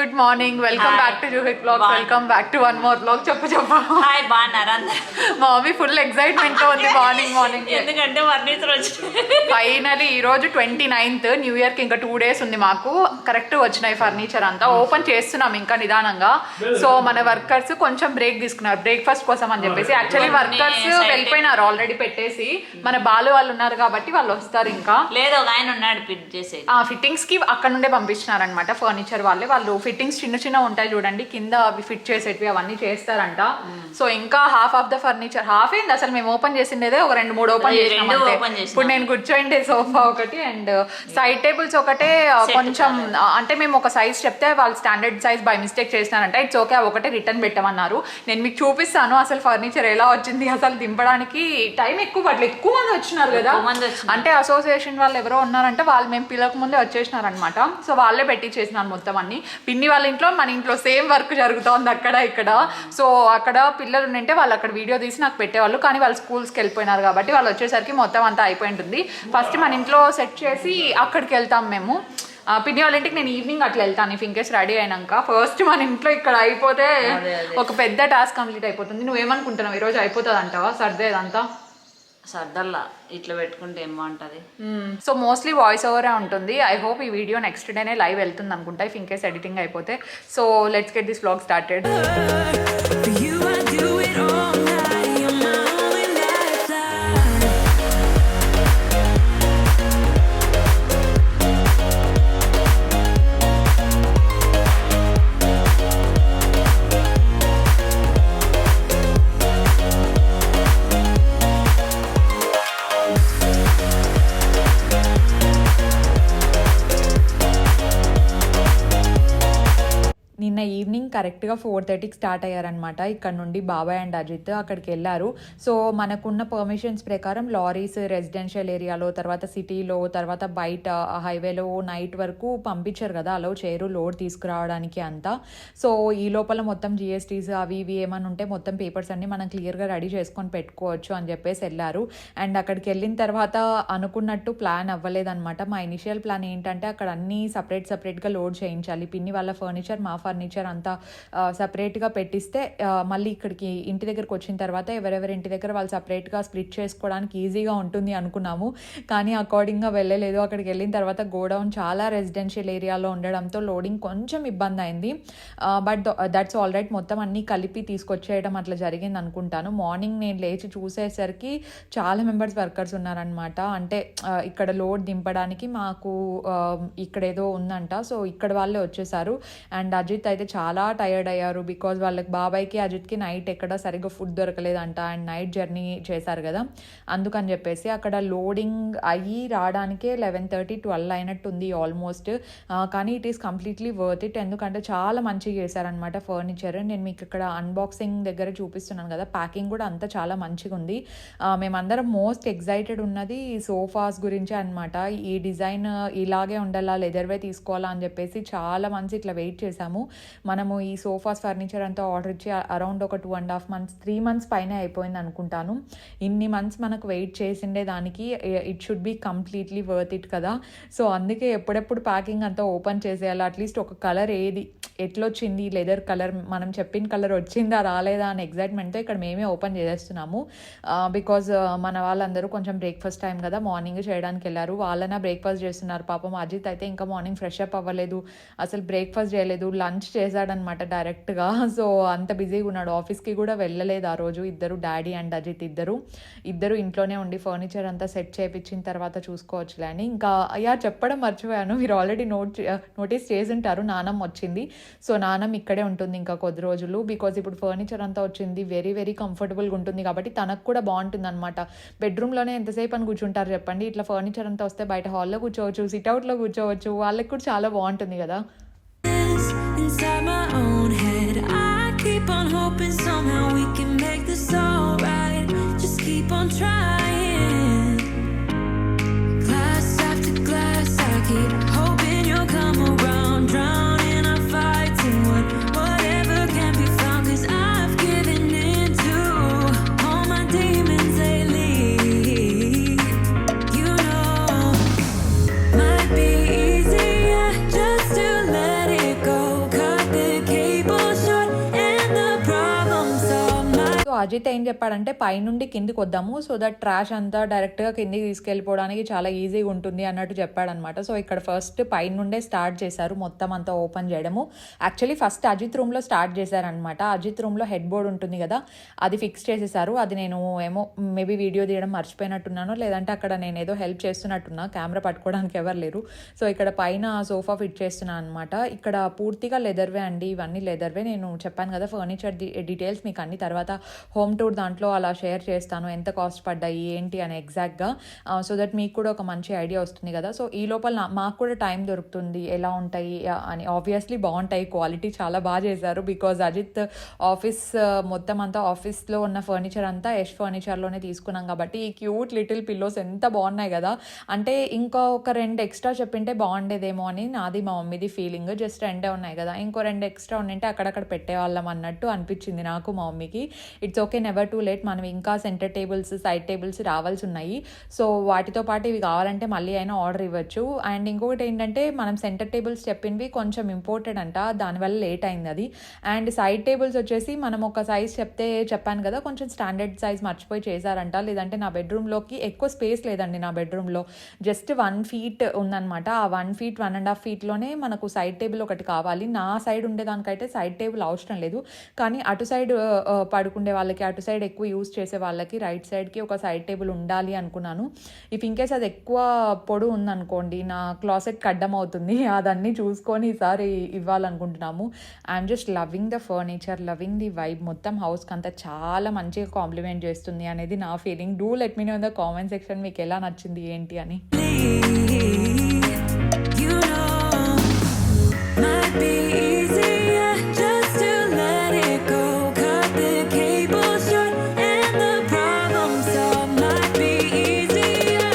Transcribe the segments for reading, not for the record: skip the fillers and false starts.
Good morning, welcome back to Juhik vlogs, welcome back to one more vlog. చెప్పు hi, బాగున్నారా? మా mummy full excitement తో ఉంది morning ఎందుకంటే ఫర్నిచర్ వచ్చి ఫైనలీ ఈ రోజు 29th, న్యూ ఇయర్ కి ఇంకా 2 days ఉంది మాకు. కరెక్ట్ వచ్చినాయి ఫర్నిచర్ అంతా, ఓపెన్ చేస్తున్నాం ఇంకా నిదానంగా. సో మన వర్కర్స్ కొంచెం బ్రేక్ తీసుకున్నారు బ్రేక్ఫాస్ట్ కోసం అని చెప్పేసి. యాక్చువల్లీ వర్కర్స్ వెళ్ళిపోయినారు ఆల్రెడీ పెట్టేసి, మన బాలు వాళ్ళు ఉన్నారు కాబట్టి వాళ్ళు వస్తారు. ఇంకా లేదు, ఒక ఆయన ఉన్నాడు ఫిట్ చేసే. ఫిట్టింగ్స్ కి అక్కడ నుండే పంపిస్తున్నారనమాట ఫర్నిచర్ వాళ్ళు ఫిట్టింగ్స్ చిన్న ఉంటాయి చూడండి కింద, అవి ఫిట్ చేసేటివి అవన్నీ చేస్తారంట. సో ఇంకా half of the furniture, half ఏంది అసలు మేము ఓపెన్ చేసిండేదే ఒక 2-3 ఓపెన్ చేసినాం అంతే. ఇప్పుడు నేను కూర్చోండి సోఫా ఒకటి అండ్ సైడ్ టేబుల్స్ ఒకటే కొంచెం, అంటే మేము ఒక సైజ్ చెప్తే వాళ్ళు స్టాండర్డ్ సైజ్ బై మిస్టేక్ చేసినారంట. ఇట్స్ ఓకే, ఒకటే రిటర్న్ పెట్టమన్నారు. నేను మీకు చూపిస్తాను అసలు ఫర్నిచర్ ఎలా వచ్చింది. అసలు దింపడానికి టైం ఎక్కువ పడలేదు, ఎక్కువ మంది వచ్చినారు కదా. అంటే అసోసియేషన్ వాళ్ళు ఎవరో ఉన్నారంటే వాళ్ళు మేము పిల్లలకు ముందే వచ్చేసినారనమాట. సో వాళ్ళే పెట్టి చేసినారు మొత్తం అన్ని. పిన్ని వాళ్ళ ఇంట్లో మన ఇంట్లో సేమ్ వర్క్ జరుగుతోంది అక్కడ ఇక్కడ. సో అక్కడ పిల్లలు ఉంటే వాళ్ళు అక్కడ వీడియో తీసి నాకు పెట్టేవాళ్ళు, కానీ వాళ్ళు స్కూల్స్కి వెళ్ళిపోయినారు కాబట్టి వాళ్ళు వచ్చేసరికి మొత్తం అంతా అయిపోయి ఉంటుంది. ఫస్ట్ మన ఇంట్లో సెట్ చేసి అక్కడికి వెళ్తాం మేము. పిన్ని వాళ్ళ ఇంటికి నేను ఈవినింగ్ అట్లా వెళ్తాను ఇఫ్ ఇన్కేస్ రెడీ అయినాక. ఫస్ట్ మన ఇంట్లో ఇక్కడ అయిపోతే ఒక పెద్ద టాస్క్ కంప్లీట్ అయిపోతుంది. నువ్వేమనుకుంటున్నావు, ఈరోజు అయిపోతుంది అంటావా సర్దేదంతా? సర్దల్లా ఇట్లా పెట్టుకుంటే ఏం బాగుంటుంది. సో మోస్ట్లీ వాయిస్ ఓవరే ఉంటుంది. ఐ హోప్ ఈ వీడియో నెక్స్ట్ డేనే లైవ్ వెళ్తుంది అనుకుంటా ఇఫ్ ఇన్కేస్ ఎడిటింగ్ అయిపోతే. So let's get this vlog started. నిన్న ఈవినింగ్ కరెక్ట్గా 4:30కి స్టార్ట్ అయ్యారనమాట. ఇక్కడ నుండి బాబాయ్ అండ్ అజిత్ అక్కడికి వెళ్ళారు. సో మనకున్న పర్మిషన్స్ ప్రకారం లారీస్ రెసిడెన్షియల్ ఏరియాలో, తర్వాత సిటీలో, తర్వాత బయట హైవేలో నైట్ వరకు పంపించారు కదా, అలో చేయరు లోడ్ తీసుకురావడానికి అంతా. సో ఈ లోపల మొత్తం జిఎస్టీస్ అవి ఇవి ఏమైనా ఉంటే మొత్తం పేపర్స్ అన్ని మనం క్లియర్గా రెడీ చేసుకొని పెట్టుకోవచ్చు అని చెప్పేసి వెళ్ళారు. అండ్ అక్కడికి వెళ్ళిన తర్వాత అనుకున్నట్టు ప్లాన్ అవ్వలేదన్నమాట. మా ఇనిషియల్ ప్లాన్ ఏంటంటే అక్కడ అన్నీ సపరేట్గా లోడ్ చేయించాలి. పిన్ని వాళ్ళ ఫర్నిచర్, మా ఫర్నిచర్ అంతా సపరేట్గా పెట్టిస్తే మళ్ళీ ఇక్కడికి ఇంటి దగ్గరకు వచ్చిన తర్వాత ఎవరెవరి ఇంటి దగ్గర వాళ్ళు సపరేట్గా స్ప్లిట్ చేసుకోవడానికి ఈజీగా ఉంటుంది అనుకున్నాము. కానీ అకార్డింగ్గా వెళ్ళలేదు. అక్కడికి వెళ్ళిన తర్వాత గోడౌన్ చాలా రెసిడెన్షియల్ ఏరియాలో ఉండడంతో లోడింగ్ కొంచెం ఇబ్బంది అయింది. బట్ దట్స్ ఆల్ రైట్, మొత్తం అన్నీ కలిపి తీసుకొచ్చేయడం అట్లా జరిగింది అనుకుంటాను. మార్నింగ్ నేను లేచి చూసేసరికి చాలా మెంబర్స్ వర్కర్స్ ఉన్నారనమాట. అంటే ఇక్కడ లోడ్ దింపడానికి మాకు ఇక్కడ ఏదో ఉందంట, సో ఇక్కడ వాళ్ళే వచ్చేసారు. అండ్ అజిత్ అయితే చాలా టైర్డ్ అయ్యారు బికాజ్ వాళ్ళకి బాబాయ్కి అజిత్కి నైట్ ఎక్కడ సరిగ్గా ఫుడ్ దొరకలేదంట. అండ్ నైట్ జర్నీ చేశారు కదా, అందుకని చెప్పేసి అక్కడ లోడింగ్ అయ్యి రావడానికే 11:30-12 అయినట్టుంది ఆల్మోస్ట్. కానీ it is completely worth it, ఎందుకంటే చాలా మంచిగా చేశారనమాట ఫర్నిచర్. నేను మీకు ఇక్కడ అన్బాక్సింగ్ దగ్గర చూపిస్తున్నాను కదా, ప్యాకింగ్ కూడా అంతా చాలా మంచిగా ఉంది. మేమందరం మోస్ట్ ఎక్సైటెడ్ ఉన్నది సోఫాస్ గురించి అనమాట. ఈ డిజైన్ ఇలాగే ఉండాలా, లెదర్వే తీసుకోవాలా అని చెప్పేసి చాలా మంది ఇట్లా వెయిట్ చేశాము. మనము ఈ సోఫాస్ ఫర్నిచర్ అంతా ఆర్డర్ ఇచ్చి అరౌండ్ ఒక 2.5 months 3 months పైన అయిపోయింది అనుకుంటాను. ఇన్ని మంత్స్ మనకు వెయిట్ చేసిండే దానికి it should be completely worth it కదా. సో అందుకే ఎప్పుడెప్పుడు ప్యాకింగ్ అంతా ఓపెన్ చేసేయాలి. అట్లీస్ట్ ఒక కలర్ ఏది ఎట్లొచ్చింది, లెదర్ కలర్ మనం చెప్పిన కలర్ వచ్చిందా రాలేదా అని ఎగ్జైట్మెంట్తో ఇక్కడ మేమే ఓపెన్ చేసేస్తున్నాము. బికాజ్ మన వాళ్ళందరూ కొంచెం బ్రేక్ఫాస్ట్ టైం కదా, మార్నింగ్ చేయడానికి వెళ్ళారు. వాళ్ళనే బ్రేక్ఫాస్ట్ చేస్తున్నారు. పాపం అజిత్ అయితే ఇంకా మార్నింగ్ ఫ్రెష్ అప్ అవ్వలేదు, అసలు బ్రేక్ఫాస్ట్ చేయలేదు, లంచ్ చేశాడనమాట డైరెక్ట్గా. సో అంత బిజీగా ఉన్నాడు, ఆఫీస్కి కూడా వెళ్ళలేదు ఆ రోజు. ఇద్దరు డాడీ అండ్ అజిత్ ఇద్దరు ఇంట్లోనే ఉండి ఫర్నిచర్ అంతా సెట్ చేయించిన తర్వాత చూసుకోవచ్చులే అని. ఇంకా చెప్పడం మర్చిపోయాను, మీరు ఆల్రెడీ నోటీస్ చేసి ఉంటారు, నానమ్మ వచ్చింది. సో నానమ్మ ఇక్కడే ఉంటుంది ఇంకా కొద్ది రోజులు. బికాజ్ ఇప్పుడు ఫర్నిచర్ అంతా వచ్చింది, వెరీ వెరీ కంఫర్టబుల్గా ఉంటుంది కాబట్టి తనకు కూడా బాగుంటుంది అనమాట. బెడ్రూమ్లోనే ఎంతసేపు అని కూర్చుంటారు చెప్పండి, ఇట్లా ఫర్నిచర్ అంతా వస్తే బయట హాల్లో కూర్చోవచ్చు, సిట్అవుట్లో కూర్చోవచ్చు, వాళ్ళకి కూడా చాలా బాగుంటుంది కదా. Inside my own head, I keep on hoping somehow we can make this all right. Just keep on trying. Glass after glass, I keep hoping you'll come around. Drowning our fights in whatever can be found. 'Cause I've given in to all my demons lately. You know, might be easier just to let it go. Cut Ajit ఏం చెప్పాడంటే పైనుండి కిందికి వద్దాము, so that trash అంతా డైరెక్ట్గా కిందికి తీసుకెళ్ళిపోవడానికి చాలా ఈజీగా ఉంటుంది అన్నట్టు చెప్పాడనమాట. సో ఇక్కడ ఫస్ట్ పైనుండే స్టార్ట్ చేశారు మొత్తం అంతా ఓపెన్ చేయడము. యాక్చువల్లీ ఫస్ట్ అజిత్ రూమ్లో స్టార్ట్ చేశారనమాట. అజిత్ రూమ్లో హెడ్ బోర్డ్ ఉంటుంది కదా, అది ఫిక్స్ చేసేసారు. అది నేను ఏమో మేబీ వీడియో తీయడం మర్చిపోయినట్టున్నాను, లేదంటే అక్కడ నేను ఏదో హెల్ప్ చేస్తున్నట్టున్నా, కెమెరా పట్టుకోవడానికి ఎవరు లేరు. సో ఇక్కడ పైన సోఫా ఫిట్ చేస్తున్నాను అనమాట. ఇక్కడ పూర్తిగా లెదర్వే అండి, ఇవన్నీ లెదర్వే. నేను చెప్పాను కదా ఫర్నిచర్ డీటెయిల్స్ మీకు అన్ని తర్వాత హోమ్ టూర్ దాంట్లో అలా షేర్ చేస్తాను, ఎంత కాస్ట్ పడ్డాయి ఏంటి అని ఎగ్జాక్ట్గా, సో దట్ మీకు కూడా ఒక మంచి ఐడియా వస్తుంది కదా. సో ఈ లోపల మాకు కూడా టైం దొరుకుతుంది ఎలా ఉంటాయి అని. ఆబ్వియస్లీ బాగుంటాయి, క్వాలిటీ చాలా బాగా చేశారు. బికాజ్ అజిత్ ఆఫీస్ మొత్తం అంతా ఆఫీస్లో ఉన్న ఫర్నిచర్ అంతా యష్ ఫర్నిచర్లోనే తీసుకున్నాం కాబట్టి ఈ క్యూట్ లిటిల్ పిల్లోస్ ఎంత బాగున్నాయి కదా. అంటే ఇంకా ఒక 2 ఎక్స్ట్రా చెప్పింటే బాగుండేదేమో అని నాది మా మమ్మీది ఫీలింగ్. జస్ట్ 2 ఉన్నాయి కదా, ఇంకో 2 ఎక్స్ట్రా ఉండింటే అక్కడక్కడ పెట్టేవాళ్ళం అన్నట్టు అనిపించింది నాకు మా మమ్మీకి. It's okay, never too late. మనం ఇంకా సెంటర్ టేబుల్స్ సైడ్ టేబుల్స్ రావాల్సి ఉన్నాయి. సో వాటితో పాటు ఇవి కావాలంటే మళ్ళీ అయినా ఆర్డర్ ఇవ్వచ్చు. అండ్ ఇంకొకటి ఏంటంటే మనం సెంటర్ టేబుల్స్ చెప్పినవి కొంచెం ఇంపోర్టెడ్ అంట, దానివల్ల లేట్ అయింది అది. అండ్ సైడ్ టేబుల్స్ వచ్చేసి మనం ఒక సైజ్ చెప్పాను కదా, కొంచెం స్టాండర్డ్ సైజ్ మర్చిపోయి చేశారంట. లేదంటే నా బెడ్రూమ్లోకి ఎక్కువ స్పేస్ లేదండి, నా బెడ్రూమ్లో జస్ట్ 1 feet ఉందన్నమాట. ఆ 1 feet 1.5 feetలోనే మనకు సైడ్ టేబుల్ ఒకటి కావాలి. నా సైడ్ ఉండేదానికైతే సైడ్ టేబుల్ అవసరం లేదు, కానీ అటు సైడ్ పడుకునే వాళ్ళకి, అటు సైడ్ ఎక్కువ యూజ్ చేసే వాళ్ళకి రైట్ సైడ్కి ఒక సైడ్ టేబుల్ ఉండాలి అనుకున్నాను. ఇఫ్ ఇన్కేస్ అది ఎక్కువ పొడవు ఉందనుకోండి, నా క్లాసెట్ కడ్డం అవుతుంది. అదన్నీ చూసుకొని ఈసారి ఇవ్వాలనుకుంటున్నాము. I'm just loving the furniture, loving the vibe. మొత్తం హౌస్కి అంతా చాలా మంచిగా కాంప్లిమెంట్ చేస్తుంది అనేది నా feeling. Do let me know in the comment section మీకు ఎలా నచ్చింది ఏంటి అని. You know, might be easier just to let it go. Cut the cable short and the problem solved. Might be easier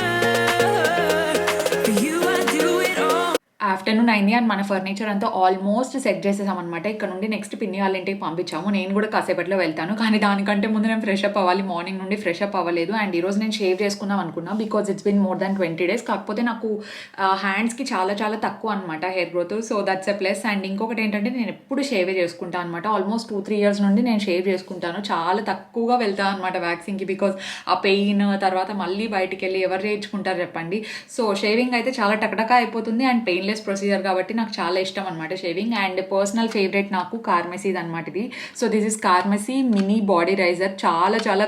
for you. I do it all. Afternoon అయింది and మన furniture అంతా almost set చేసేసామన్నమాట. ఇక్కడ నుండి next పిన్ని వాళ్ళ ఇంటికి పంపించాము. నేను కూడా కాసేపట్లో వెళ్తాను, కానీ దానికంటే ముందు నేను ఫ్రెష్ అప్ అవ్వాలి. మార్నింగ్ నుండి ఫ్రెష్ అప్ అవ్వలేదు. అండ్ ఈరోజు నేను షేవ్ చేసుకుందాం అనుకున్నా, because it's been more than 20 days. కాకపోతే నాకు హ్యాండ్స్కి చాలా చాలా తక్కువ అనమాట hair growth, so that's a plus. And ఇంకొకటి ఏంటంటే నేను ఎప్పుడు షేవే చేసుకుంటాను అనమాట. ఆల్మోస్ట్ 2-3 years నుండి నేను షేవ్ చేసుకుంటాను. చాలా తక్కువగా వెళ్తాను అనమాట వ్యాక్సింగ్కి, బికాజ్ ఆ పెయిన్ తర్వాత మళ్ళీ బయటికి వెళ్ళి ఎవరు చేయించుకుంటారు చెప్పండి. సో షేవింగ్ అయితే చాలా టకటకా అయిపోతుంది అండ్ పెయిన్లెస్ ప్రొసీజర్ కాబట్టి నాకు చాలా ఇష్టం అనమాట షేవింగ్. అండ్ పర్సనల్ ఫేవరెట్ నాకు కార్మెసీది అనమాట ఇది. So this is Carmesi mini body razor. చాలా చాలా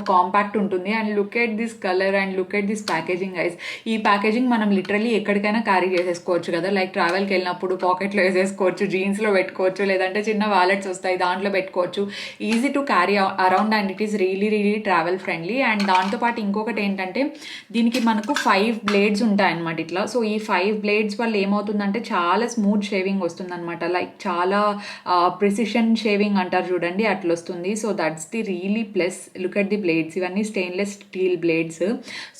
కాంపాక్ట్ ఉంటుంది. And look at this colour and look at this packaging guys. ఈ ప్యాకేజింగ్ మనం లిటరలీ ఎక్కడికైనా క్యారీ చేసేసుకోవచ్చు కదా, లైక్ ట్రావెల్కి వెళ్ళినప్పుడు పాకెట్లో వేసేసుకోవచ్చు, జీన్స్లో పెట్టుకోవచ్చు, లేదంటే చిన్న వ్యాలెట్స్ వస్తాయి దాంట్లో పెట్టుకోవచ్చు. Easy to carry around and it is really really travel friendly. And దాంతోపాటు ఇంకొకటి ఏంటంటే దీనికి మనకు 5 blades ఉంటాయన్నమాట ఇట్లా. సో ఈ 5 blades వల్ల ఏమవుతుందంటే చాలా స్మూత్ షేవింగ్ వస్తుందన్నమాట, లైక్ చాలా ప్రిసిషన్ షేవింగ్ అంటారు చూడండి, అట్లా వస్తుంది. So that's the really plus. Look at the blades, ఇవన్నీ స్టెయిన్లెస్ స్టీల్ బ్లేడ్స్.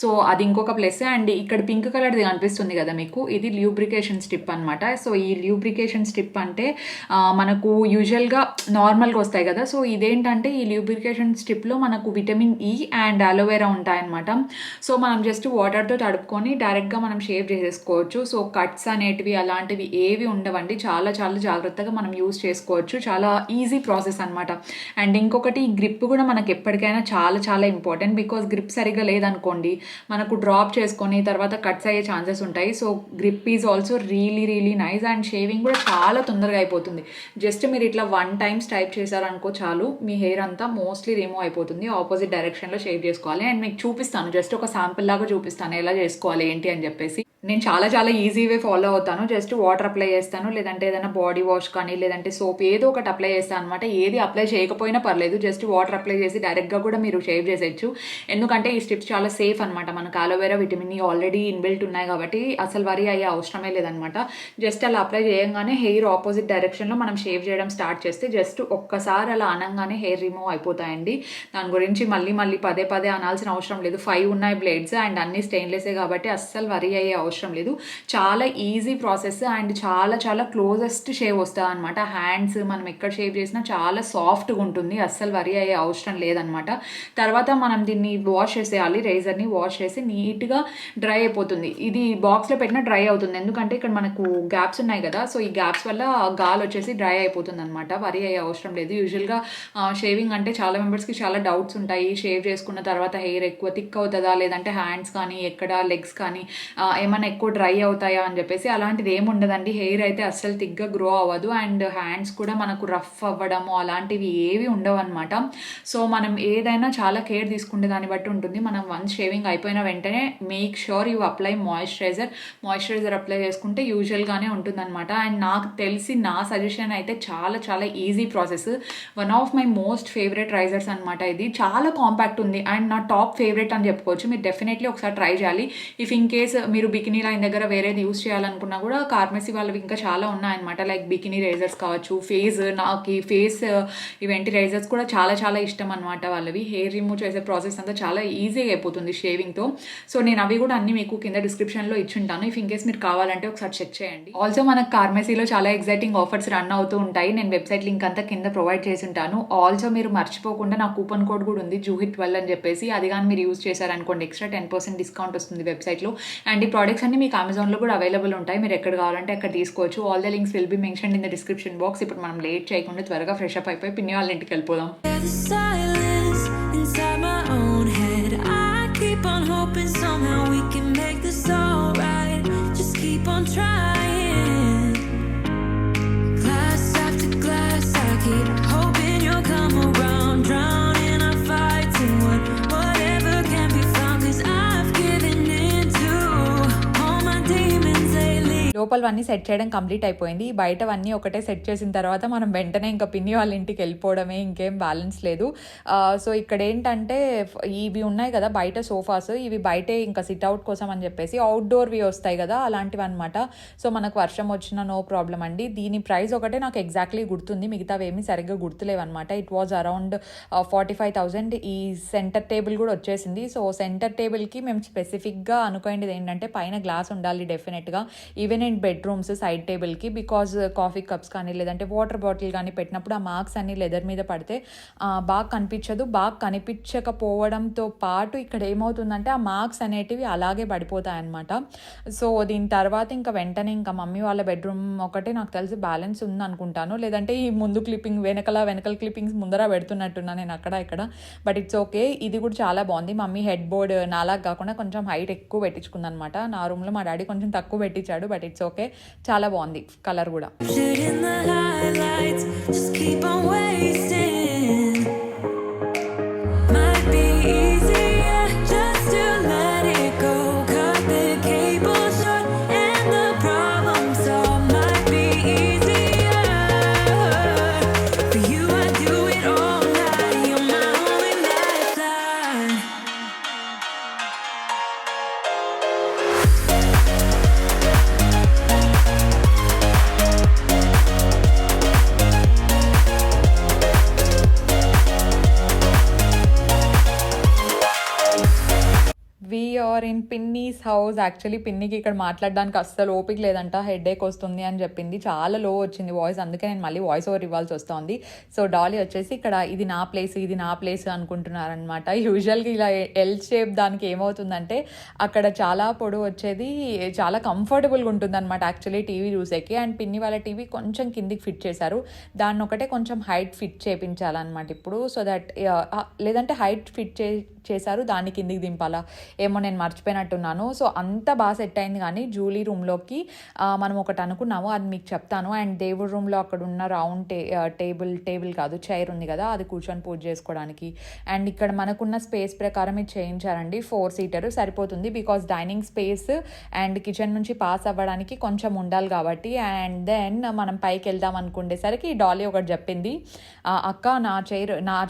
సో అది ఇంకొక ప్లస్. అండ్ ఇక్కడ పింక్ కలర్ది కనిపిస్తుంది కదా మీకు, ఇది ల్యూబ్రికేషన్ స్ట్రిప్ అనమాట. సో ఈ ల్యూబ్రికేషన్ స్ట్రిప్ అంటే మనకు యూజువల్గా నార్మల్గా వస్తాయి కదా, సో ఇదేంటంటే ఈ ల్యూబ్రికేషన్ స్ట్రిప్లో మనకు విటమిన్ ఈ అండ్ అలోవెరా ఉంటాయన్నమాట. సో మనం జస్ట్ వాటర్తో తడుపుకొని డైరెక్ట్గా మనం షేవ్ చేసేసుకోవచ్చు. సో కట్స్ అనేటివి అలాంటివి ఏవి ఉండవండి, చాలా చాలా జాగ్రత్తగా మనం యూజ్ చేసుకోవచ్చు. చాలా ఈజీ ప్రాసెస్ అనమాట. అండ్ ఇంకొకటి గ్రిప్ కూడా మనకు ఎప్పటికైనా చాలా చాలా ఇంపార్టెంట్, బికాస్ గ్రిప్ సరిగ్గా లేదనుకోండి మనకు డ్రాప్ చేసుకొని తర్వాత కట్స్ అయ్యే ఛాన్సెస్ ఉంటాయి. So grip is also really really nice. And shaving కూడా చాలా తొందరగా అయిపోతుంది. జస్ట్ మీరు ఇట్లా 1 time టైప్ చేశారనుకో చాలు, మీ హెయిర్ అంతా మోస్ట్లీ రిమూవ్ అయిపోతుంది. ఆపోజిట్ డైరెక్షన్లో షేవ్ చేసుకోవాలి. అండ్ మీకు చూపిస్తాను, జస్ట్ ఒక శాంపుల్ లాగా చూపిస్తాను ఎలా చేసుకోవాలి ఏంటి అని చెప్పేసి. నేను చాలా చాలా ఈజీ వే ఫాలో అవుతాను. జస్ట్ వాటర్ అప్లై చేస్తాను, లేదంటే ఏదైనా బాడీ వాష్ కానీ లేదంటే సోప్ ఏదో ఒకటి అప్లై చేస్తాను అనమాట. ఏది అప్లై చేయకపోయినా పర్లేదు, జస్ట్ వాటర్ అప్లై చేసి డైరెక్ట్గా కూడా మీరు షేవ్ చేసేయచ్చు. ఎందుకంటే ఈ స్టెప్స్ చాలా సేఫ్ అనమాట. మనకు aloe vera vitamin E already inbuilt ఉన్నాయి కాబట్టి అసలు వరి అయ్యే అవసరమే లేదనమాట. జస్ట్ అలా అప్లై చేయగానే హెయిర్ ఆపోజిట్ డైరెక్షన్లో మనం షేవ్ చేయడం స్టార్ట్ చేస్తే జస్ట్ ఒక్కసారి అలా అనగానే హెయిర్ రిమూవ్ అయిపోతాయండి. దాని గురించి మళ్ళీ పదే అనాల్సిన అవసరం లేదు. 5 ఉన్నాయి బ్లేడ్స్ అండ్ అన్ని స్టెయిన్లెస్సే కాబట్టి అస్సలు వరి అయ్యే అవసరం అవసరం లేదు. చాలా ఈజీ ప్రాసెస్ అండ్ చాలా చాలా క్లోజెస్ట్ షేవ్ వస్తుంది అనమాట. హ్యాండ్స్ మనం ఎక్కడ షేవ్ చేసినా చాలా సాఫ్ట్గా ఉంటుంది, అస్సలు వరి అయ్యే అవసరం లేదనమాట. తర్వాత మనం దీన్ని వాష్ చేసేయాలి, రేజర్ని వాష్ చేసి నీట్గా డ్రై అయిపోతుంది. ఇది బాక్స్లో పెట్టినా డ్రై అవుతుంది, ఎందుకంటే ఇక్కడ మనకు గ్యాప్స్ ఉన్నాయి కదా, సో ఈ గ్యాప్స్ వల్ల గాలి వచ్చేసి డ్రై అయిపోతుంది అనమాట. వరి అయ్యే అవసరం లేదు. యూజువల్గా షేవింగ్ అంటే చాలా మెంబర్స్కి చాలా డౌట్స్ ఉంటాయి. షేవ్ చేసుకున్న తర్వాత హెయిర్ ఎక్కువ థిక్ అవుతుందా, లేదంటే హ్యాండ్స్ కానీ ఎక్కడ లెగ్స్ కానీ ఏమైనా ఎక్కువ డ్రై అవుతాయా అని చెప్పేసి. అలాంటిది ఏమి ఉండదండి. హెయిర్ అయితే అస్సలు థిక్గా గ్రో అవ్వదు అండ్ హ్యాండ్స్ కూడా మనకు రఫ్ అవ్వడము అలాంటివి ఏవి ఉండవు అనమాట. సో మనం ఏదైనా చాలా కేర్ తీసుకునే దాన్ని బట్టి ఉంటుంది. మనం వన్స్ షేవింగ్ అయిపోయిన వెంటనే make sure you apply moisturiser apply చేసుకుంటే యూజువల్గానే ఉంటుందన్నమాట. అండ్ నాకు తెలిసి నా సజెషన్ అయితే చాలా చాలా easy process. One of my most favourite Risers అనమాట. ఇది చాలా కాంపాక్ట్ ఉంది అండ్ నా టాప్ ఫేవరెట్ అని చెప్పుకోవచ్చు. మీరు డెఫినెట్లీ ఒకసారి ట్రై చేయాలి. ఇఫ్ ఇన్ కేస్ మీరు బికినీ లైన్ దగ్గర వేరేది యూస్ చేయాలనుకున్నా కూడా కార్మెసీ వాళ్ళవి ఇంకా చాలా ఉన్నాయన్నమాట. లైక్ బికినీ రైజర్స్ కావచ్చు, నాకు ఫేస్ ఇవేంటి రైజర్స్ కూడా చాలా చాలా ఇష్టం అనమాట వాళ్ళవి. హెయిర్ రిమూవ్ చేసే ప్రాసెస్ అంతా చాలా ఈజీగా అయిపోతుంది షేవింగ్తో. సో నేను అవి కూడా అన్ని మీకు కింద డిస్క్రిప్షన్లో ఇచ్చుంటాను. ఇఫ్ ఇన్ కేస్ మీరు కావాలంటే ఒకసారి చెక్ చేయండి. ఆల్సో మనకు కార్మెసీలో చాలా ఎగ్జైటింగ్ ఆఫర్స్ రన్ అవుతూ ఉంటాయి. నేను వెబ్సైట్ లింక్ అంతా కింద ప్రొవైడ్ చేసి ఉంటాను. ఆల్సో మీరు మర్చిపోకుండా నా కూపన్ కోడ్ కూడా ఉంది, JUHI12 అని చెప్పేసి. అది కానీ మీరు యూజ్ చేశారనుకోండి ఎక్స్ట్రా 10% డిస్కౌంట్ వస్తుంది వెబ్సైట్లో. అండ్ ఈ ప్రోడక్ట్స్ అన్ని మీకు అమెజాన్లో కూడా అవైలబుల్ ఉంటాయి. మీరు ఎక్కడ కావాలంటే అక్కడ తీసుకోవచ్చు. All the links will be mentioned in the description box. ఇప్పుడు మనం లేట్ చేయకుండా త్వరగా ఫ్రెష్ అప్ అయిపోయి పిన్ని వాళ్ళ ఇంటికి వెళ్ళిపోదాం. The silence inside my own head. I keep on hoping somehow we can make this alright. Just keep on trying. Glass after glass, I keep hoping you'll come around. Drowning our fights in whatever can be found. 'Cause I've given in to all my demons lately. లోపలవన్నీ set చేయడం complete అయిపోయింది. బయటవన్నీ ఒకటే set చేసిన తర్వాత మనం వెంటనే ఇంకా పిన్ని వాళ్ళ ఇంటికి వెళ్ళిపోవడమే, ఇంకేం బ్యాలెన్స్ లేదు. సో ఇక్కడ ఏంటంటే ఇవి ఉన్నాయి కదా బయట సోఫాస్, ఇవి బయటే ఇంకా సిట్అవుట్ కోసం అని చెప్పేసి అవుట్డోర్వి వస్తాయి కదా అలాంటివి అనమాట. సో మనకు వర్షం వచ్చినా నో ప్రాబ్లం అండి. దీని ప్రైస్ ఒకటే నాకు ఎగ్జాక్ట్లీ గుర్తుంది, మిగతావి ఏమీ సరిగ్గా గుర్తులేవు అనమాట. It was around 45,000. ఈ సెంటర్ టేబుల్ కూడా వచ్చేసింది. సో సెంటర్ టేబుల్కి మేము స్పెసిఫిక్గా అనుకోండి ఏంటంటే పైన గ్లాస్ ఉండాలి డెఫినెట్గా, ఈవెన్ ఇన్ బెడ్రూమ్స్ సైడ్ టేబుల్కి. బికాజ్ కాఫీ కప్స్ కానీ లేదంటే వాటర్ బాటిల్ కానీ పెట్టినప్పుడు ఆ మార్క్స్ అన్ని లెదర్ మీద పడితే బాగా కనిపించదు. బాగా కనిపించకపోవడంతో పాటు ఇక్కడ ఏమవుతుందంటే ఆ మార్క్స్ అనేటివి అలాగే పడిపోతాయి అన్నమాట. సో దీని తర్వాత ఇంకా వెంటనే ఇంకా మమ్మీ వాళ్ళ బెడ్రూమ్ ఒకటే నాకు తెలిసి బ్యాలెన్స్ ఉంది అనుకుంటాను, లేదంటే ఈ ముందు క్లిప్పింగ్ వెనకల క్లిప్పింగ్స్ ముందర పెడుతున్నట్టున్నా నేను అక్కడ ఇక్కడ. But it's okay. ఇది కూడా చాలా బాగుంది. మమ్మీ హెడ్ బోర్డ్ నాలాగా కాకుండా కొంచెం హైట్ ఎక్కువ పెట్టించుకుంది అనమాట. నా రూమ్లో మా డాడీ కొంచెం తక్కువ పెట్టించాడు. బట్ ఇట్స్ ఓకే, చాలా బాగుంది కలర్ కూడా. In the highlights, just keep on wasting. Might be easier just to let it go. Cut the cable short and the problem solved. Might be easier for you. I do it all night. You're my only lifeline. Or in పిన్నీస్ house. Actually పిన్నికి ఇక్కడ మాట్లాడడానికి అస్సలు ఓపిక లేదంట, headache వస్తుంది అని చెప్పింది. చాలా లో వచ్చింది వాయిస్, అందుకే నేను మళ్ళీ వాయిస్ ఓవర్ ఇవ్వాల్సి వస్తుంది. సో డాలీ వచ్చేసి ఇక్కడ ఇది నా ప్లేస్ అనుకుంటున్నారనమాట. యూజువల్గా ఇలా ఎల్ షేప్ దానికి ఏమవుతుందంటే అక్కడ చాలా పొడవు వచ్చేది, చాలా కంఫర్టబుల్గా ఉంటుంది అనమాట యాక్చువల్లీ టీవీ చూసేకి. అండ్ పిన్ని వాళ్ళ టీవీ కొంచెం కిందికి ఫిట్ చేశారు, దాన్ని ఒకటే కొంచెం హైట్ ఫిట్ చేయించాలన్నమాట ఇప్పుడు. సో దట్ లేదంటే హైట్ ఫిట్ చేశారు, దాన్ని కిందికి దింపాలా ఏమో నేను మర్చిపోయినట్టున్నాను. సో అంతా బాగా సెట్ అయింది. కానీ జూలీ రూమ్లోకి మనం ఒకటి అనుకున్నాము, అది మీకు చెప్తాను. అండ్ దేవుడి రూమ్లో అక్కడ ఉన్న రౌండ్ టేబుల్ కాదు చైర్ ఉంది కదా, అది కూర్చొని పూజ చేసుకోవడానికి. అండ్ ఇక్కడ మనకున్న స్పేస్ ప్రకారం ఇది చేయించారండి. 4 సీటర్ సరిపోతుంది, because dining space and kitchen నుంచి పాస్ అవ్వడానికి కొంచెం ఉండాలి కాబట్టి. అండ్ దెన్ మనం పైకి వెళ్దాం అనుకునేసరికి డాలీ ఒకటి చెప్పింది, అక్క నా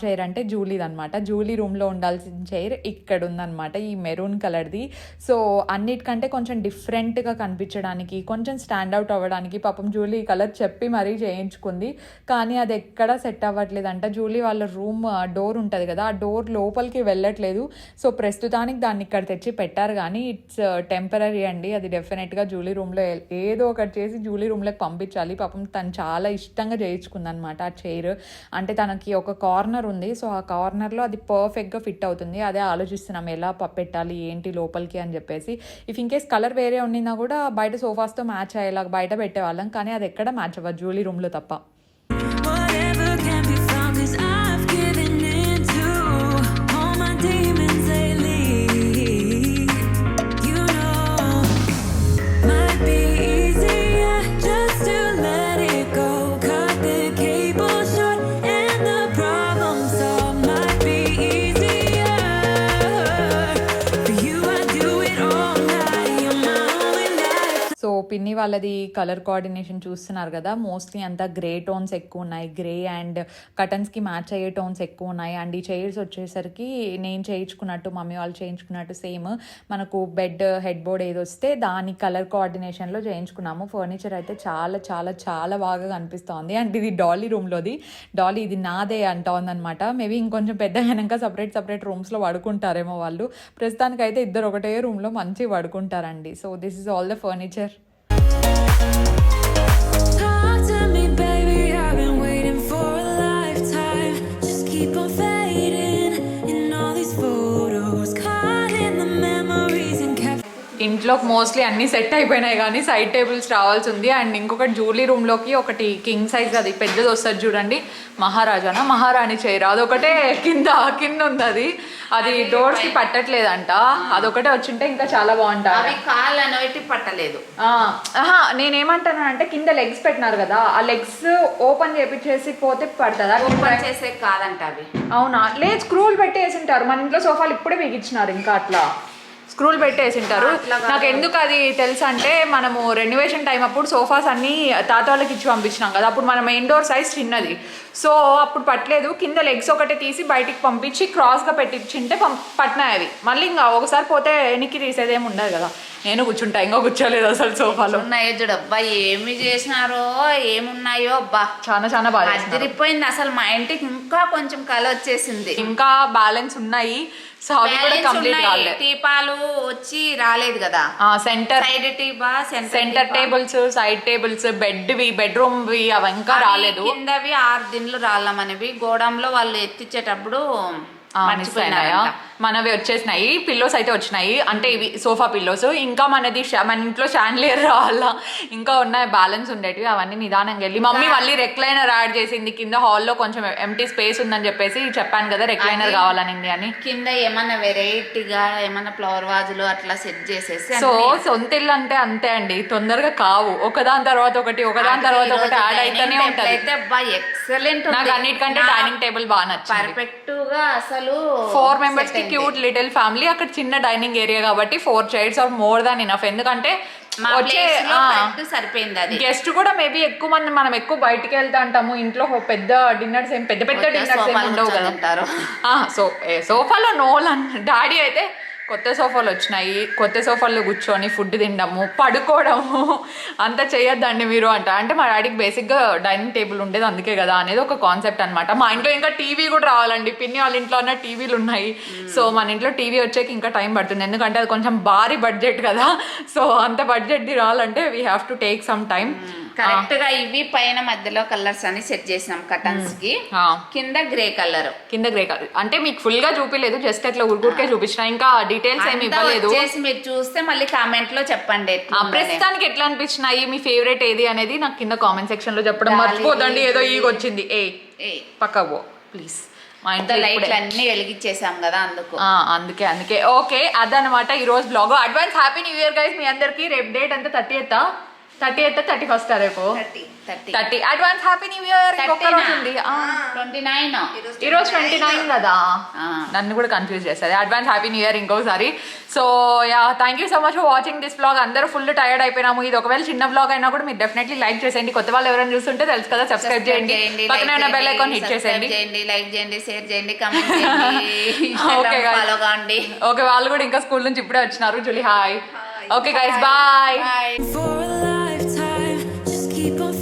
చైర్ అంటే జూలీది అనమాట. జూలీ రూమ్లో ఉండాల్సిన చైర్ ఇక్కడ ఉందన్నమాట, ఈ మెరూన్ కలర్ది. జ్యువెలరీ. సో అన్నిటికంటే కొంచెం డిఫరెంట్గా కనిపించడానికి, కొంచెం స్టాండ్ అవుట్ అవ్వడానికి పాపం జూలీ ఈ కలర్ చెప్పి మరీ చేయించుకుంది. కానీ అది ఎక్కడా సెట్ అవ్వట్లేదంట. జూలీ వాళ్ళ రూమ్ డోర్ ఉంటుంది కదా, ఆ డోర్ లోపలికి వెళ్ళట్లేదు. సో ప్రస్తుతానికి దాన్ని ఇక్కడ తెచ్చి పెట్టారు, కానీ ఇట్స్ టెంపరీ అండి. అది డెఫినెట్గా జూలీ రూమ్లో ఏదో ఒకటి చేసి జూలీ రూమ్లోకి పంపించాలి. పాపం తను చాలా ఇష్టంగా చేయించుకుంది అనమాట ఆ చైర్. అంటే తనకి ఒక కార్నర్ ఉంది, సో ఆ కార్నర్లో అది పర్ఫెక్ట్గా ఫిట్ అవుతుంది. అదే ఆలోచిస్తున్నాం ఎలా పెట్టాలి ఏంటి లోపలికి అని చెప్పేసి. ఇఫ్ ఇన్ కేస్ కలర్ వేరే ఉండినా కూడా బయట సోఫాస్తో మ్యాచ్ అయ్యేలాగా బయట పెట్టేవాళ్ళం, కానీ అది ఎక్కడ మ్యాచ్ అవ్వదు జూలీ రూమ్లో తప్ప. Whatever can be found, 'cause I've given in to all my demons lately. You know, might be easier just to let it go. Cut the cable short and the problem solved. Might be easier for you. I do it all night. You're my only life. So పిన్ని వాళ్ళది colour coordination చూస్తున్నారు కదా, mostly అంతా grey tones ఎక్కువ ఉన్నాయి. Grey and కటన్స్కి match అయ్యే tones ఎక్కువ ఉన్నాయి. అండ్ ఈ చైర్స్ వచ్చేసరికి నేను చేయించుకున్నట్టు, మమ్మీ వాళ్ళు చేయించుకున్నట్టు సేమ్ మనకు బెడ్ హెడ్ బోర్డ్ ఏది వస్తే దాని కలర్ కోఆర్డినేషన్లో చేయించుకున్నాము. ఫర్నిచర్ అయితే చాలా చాలా చాలా బాగా కనిపిస్తోంది. అండ్ ఇది డాలీ రూమ్లోది. డాలీ ఇది నాదే అంటోందనమాట. మేబీ ఇంకొంచెం పెద్దగా అయినాక సపరేట్ రూమ్స్లో పడుకుంటారేమో వాళ్ళు. ప్రస్తుతానికైతే ఇద్దరు ఒకటే రూమ్లో మంచిగా పడుకుంటారండి. So this is all the furniture. Talk to me, baby. I've been waiting for a lifetime. Just keep on fading in all these photos, caught in the memories and captured. ఇంట్లోకి mostly అన్నీ set అయిపోయినాయి, కానీ side tables రావాల్సి ఉంది. And ఇంకొకటి Julie రూమ్లోకి ఒకటి king size, అది పెద్దది వస్తుంది చూడండి, మహారాణి చైర్, అదొకటే కింద ఉంది. అది డోర్స్కి పట్టట్లేదంట. అదొకటే వచ్చింటే ఇంకా చాలా బాగుంటుంది. అవి కాళ్ళు అనేవి పట్టలేదు. నేనేమంటానంటే కింద లెగ్స్ పెట్టినారు కదా, ఆ లెగ్స్ ఓపెన్ చేపించేసి పోతే పడుతుందా? ఓపెన్ చేసే కాదంట అవి. అవునా? లేదు, స్క్రూలు పెట్టి వేసింటారు. మన ఇంట్లో సోఫాలు ఇప్పుడే బిగించినారు, ఇంకా అట్లా స్క్రూలు పెట్టేసింటారు. నాకు ఎందుకు అది తెలుసు అంటే, మనము రెనోవేషన్ టైం అప్పుడు సోఫాస్ అన్నీ తాత వాళ్ళకి ఇచ్చి పంపించినాం కదా, అప్పుడు మన మెయిన్ డోర్ సైజ్ చిన్నది. సో అప్పుడు పట్టలేదు. కింద లెగ్స్ ఒకటి తీసి బయటికి పంపించి క్రాస్గా పెట్టించింటే పట్టినాయి అవి. మళ్ళీ ఇంకా ఒకసారి పోతే వెనక్కి తీసేదేమి ఉండదు కదా. నేను కూర్చుంటా, ఇంకా కూర్చోలేదు అసలు సోఫాలో. ఉన్నాయో చూడు అబ్బా, ఏమి చేసినారో ఏమున్నాయో అబ్బా, చాలా బాగా అదిరిపోయింది అసలు. మా ఇంటికి ఇంకా కొంచెం కళ వచ్చేసింది. ఇంకా బ్యాలెన్స్ ఉన్నాయి. సో అవి కూడా కంప్లీట్ కాలేదు. టీపాలు వచ్చి రాలేదు కదా, సెంటర్ సైడ్ టీపా, centre tables, side tables, bedroom వి అవి ఇంకా రాలేదు. కిందవి 6 దిన్లు రాళ్ళమనేవి గోడంలో వాళ్ళు ఎత్తిచ్చేటప్పుడు మర్చిపోయినాయా? మనవి వచ్చేసినాయి. పిల్లోస్ అయితే వచ్చినాయి, అంటే ఇవి సోఫా పిల్లోస్. ఇంకా మన ఇంట్లో షాండ్లియర్ రావాలా, ఇంకా ఉన్నాయి బ్యాలెన్స్ ఉండేటివి. అవన్నీ నిదానంగా వెళ్ళి మమ్మీ మళ్ళీ రెక్లైనర్ యాడ్ చేసింది. కింద హాల్లో కొంచెం ఎంటీ స్పేస్ ఉందని చెప్పేసి చెప్పాను కదా, రెక్లైనర్ కావాలనింది అని. కింద ఏమన్నా వెరైటీగా ఏమన్నా ఫ్లవర్ వాజులు అట్లా సెట్ చేసేసి. సో సొంత ఇల్లు అంటే అంతే అండి, తొందరగా కావు. ఒకదాని తర్వాత ఒకటి యాడ్ అయితేనే ఉంటుంది. అయితే ఎక్సలెంట్. నాకు అన్నిటికంటే డైనింగ్ టేబుల్ బాగా నచ్చింది. పర్ఫెక్ట్ గా అసలు 4 members కి క్యూట్ లిటిల్ ఫ్యామిలీ. అక్కడ చిన్న డైనింగ్ ఏరియా కాబట్టి 4 chairs are more than enough. ఎందుకంటే సరిపోయింది. అది గెస్ట్ కూడా మేబీ ఎక్కువ మంది, మనం ఎక్కువ బయటికి వెళ్తా అంటాము. ఇంట్లో పెద్ద డిన్నర్స్ పెద్ద డిన్నర్స్ ఏమి ఉండవు కదా. సో సోఫాలో నోలన్ డాడీ అయితే కొత్త సోఫాలు వచ్చినాయి, కొత్త సోఫాల్లో కూర్చొని ఫుడ్ తినడము, పడుకోవడము అంతా చేయొద్దండి మీరు అంటే మా డాడీకి బేసిక్గా డైనింగ్ టేబుల్ ఉండేది అందుకే కదా అనేది ఒక కాన్సెప్ట్ అనమాట. మా ఇంట్లో ఇంకా టీవీ కూడా రావాలండి. పిన్ని వాళ్ళ ఇంట్లో ఉన్న టీవీలు ఉన్నాయి. సో మన ఇంట్లో టీవీ వచ్చేకి ఇంకా టైం పడుతుంది, ఎందుకంటే అది కొంచెం భారీ బడ్జెట్ కదా. సో అంత బడ్జెట్ది రావాలంటే we have to take some time. Correct గా ఇవి పైన మధ్యలో కలర్స్ అని సెట్ చేసినాం కటన్స్ కి. కింద గ్రే కలర్ అంటే మీకు ఫుల్ గా చూపిలేదు, జస్ట్ అట్లా ఊరికే చూపించిన, ఇంకా డీటెయిల్స్ ఏమి ఇవ్వలేదు. మీరు చూస్తే మళ్ళీ కామెంట్ లో చెప్పండి ప్రస్తుతానికి ఎట్లా అనిపించినాయి, మీ ఫేవరెట్ ఏది అనేది నాకు కింద కామెంట్ సెక్షన్ లో చెప్పడం మర్చిపోదండి. ఏదో ఈగ వచ్చింది, పక్కవో ప్లీజ్. మా ఇంట్లో లైట్లు అన్ని వెలిగించేసాం కదా, అందుకే ఓకే. అదనమాట ఈ రోజు vlog. Advance happy new year guys మీ అందరికి. రేపు డేట్ అంతా 30th. 30th 31st రేపు 30 అడ్వాన్స్ హ్యాపీ న్యూ ఇయర్. ఇంకొక రోజు ఉంది. 29 ఈరోజు 29 కదా, నన్ను కూడా కన్ఫ్యూజ్ చేస్తుంది. అడ్వాన్స్ హ్యాపీ న్యూ ఇయర్ ఇంకోసారి. So yeah, thank you so much for watching this vlog. అందరూ ఫుల్ టైర్డ్ అయిపోయినాము. ఇది ఒకవేళ చిన్న వ్లాగ్ అయినా కూడా మీరు డెఫినెట్లీ లైక్ చేసేయండి. కొత్త వాళ్ళు ఎవరైనా చూస్తుంటే తెలుసు కదా, సబ్స్క్రైబ్ చేయండి, పక్కన ఉన్న బెల్ ఐకాన్ హిట్ చేసేయండి. లైక్ చేయండి, షేర్ చేయండి, కామెంట్ చేయండి. ఓకే ఫాలో కాండి. ఓకే, వాళ్ళు కూడా ఇంకా స్కూల్ నుంచి ఇప్పుడే వచ్చినారు. Julie hi. Okay guys, bye. For a lifetime, just keep on